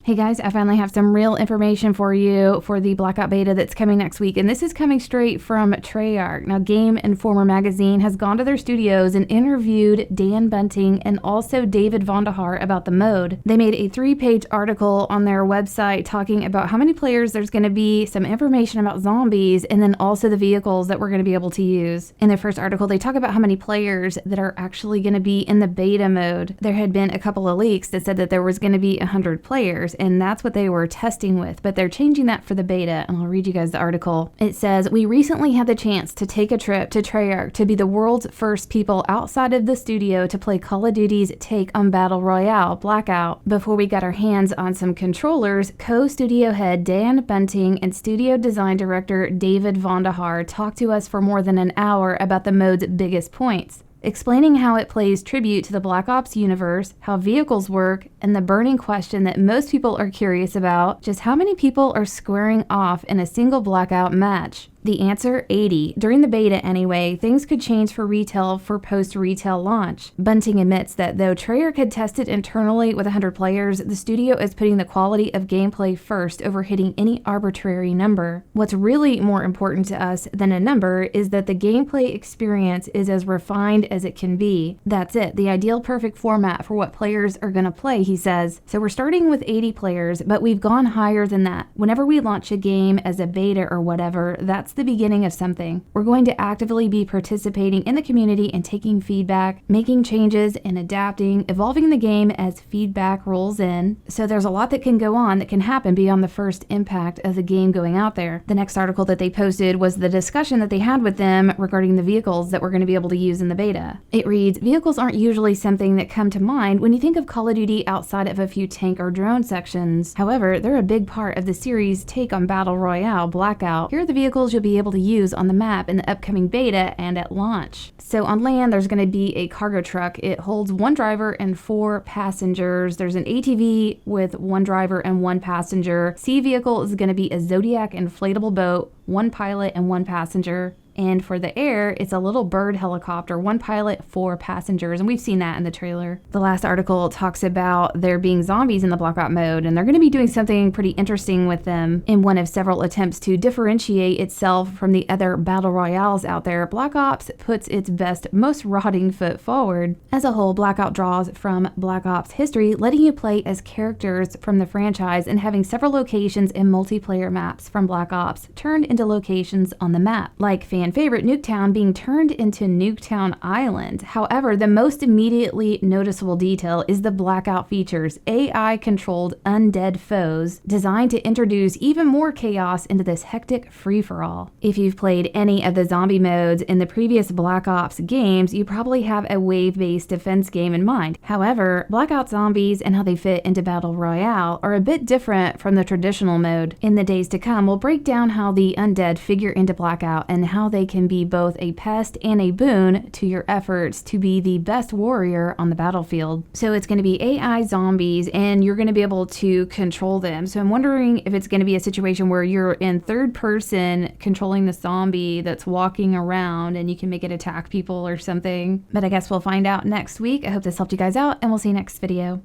Hey guys, I finally have some real information for you for the Blackout beta that's coming next week, and this is coming straight from Treyarch. Now, Game Informer magazine has gone to their studios and interviewed Dan Bunting and also David Vonderhaar about the mode. They made a 3-page article on their website talking about how many players there's going to be, some information about zombies, and then also the vehicles that we're going to be able to use. In their first article, they talk about how many players that are actually going to be in the beta mode. There had been a couple of leaks that said that there was going to be 100 players, and that's what they were testing with, but they're changing that for the beta, and I'll read you guys the article. It says, "We recently had the chance to take a trip to Treyarch to be the world's first people outside of the studio to play Call of Duty's take on Battle Royale, Blackout. Before we got our hands on some controllers, co-studio head Dan Bunting and studio design director David Vonderhaar talked to us for more than an hour about the mode's biggest points, explaining how it plays tribute to the Black Ops universe, how vehicles work, and the burning question that most people are curious about, just how many people are squaring off in a single Blackout match. The answer, 80. During the beta anyway, things could change for retail for post-retail launch. Bunting admits that though Treyarch had tested internally with 100 players, the studio is putting the quality of gameplay first over hitting any arbitrary number. What's really more important to us than a number is that the gameplay experience is as refined as it can be. That's it, the ideal perfect format for what players are going to play," he says. "So we're starting with 80 players, but we've gone higher than that. Whenever we launch a game as a beta or whatever, that's the beginning of something. We're going to actively be participating in the community and taking feedback, making changes and adapting, evolving the game as feedback rolls in. So there's a lot that can go on that can happen beyond the first impact of the game going out there." The next article that they posted was the discussion that they had with them regarding the vehicles that we're going to be able to use in the beta. It reads, "Vehicles aren't usually something that come to mind when you think of Call of Duty outside of a few tank or drone sections. However, they're a big part of the series' take on Battle Royale, Blackout. Here are the vehicles you'll be able to use on the map in the upcoming beta and at launch." So on land, there's going to be a cargo truck. It holds 1 driver and 4 passengers. There's an ATV with 1 driver and 1 passenger. Sea vehicle is going to be a Zodiac inflatable boat, 1 pilot and 1 passenger. And for the air, it's a little bird helicopter, 1 pilot, 4 passengers, and we've seen that in the trailer. The last article talks about there being zombies in the Blackout mode, and they're going to be doing something pretty interesting with them. In one of several attempts to differentiate itself from the other battle royales out there, Black Ops puts its best, most rotting foot forward. As a whole, Blackout draws from Black Ops history, letting you play as characters from the franchise and having several locations and multiplayer maps from Black Ops turned into locations on the map, like fan favorite Nuketown being turned into Nuketown Island. However, the most immediately noticeable detail is the Blackout features AI-controlled undead foes designed to introduce even more chaos into this hectic free-for-all. If you've played any of the zombie modes in the previous Black Ops games, you probably have a wave-based defense game in mind. However, Blackout Zombies and how they fit into Battle Royale are a bit different from the traditional mode. In the days to come, we'll break down how the undead figure into Blackout and how they can be both a pest and a boon to your efforts to be the best warrior on the battlefield. So it's going to be AI zombies and you're going to be able to control them. So I'm wondering if it's going to be a situation where you're in third person controlling the zombie that's walking around and you can make it attack people or something. But I guess we'll find out next week. I hope this helped you guys out, and we'll see you next video.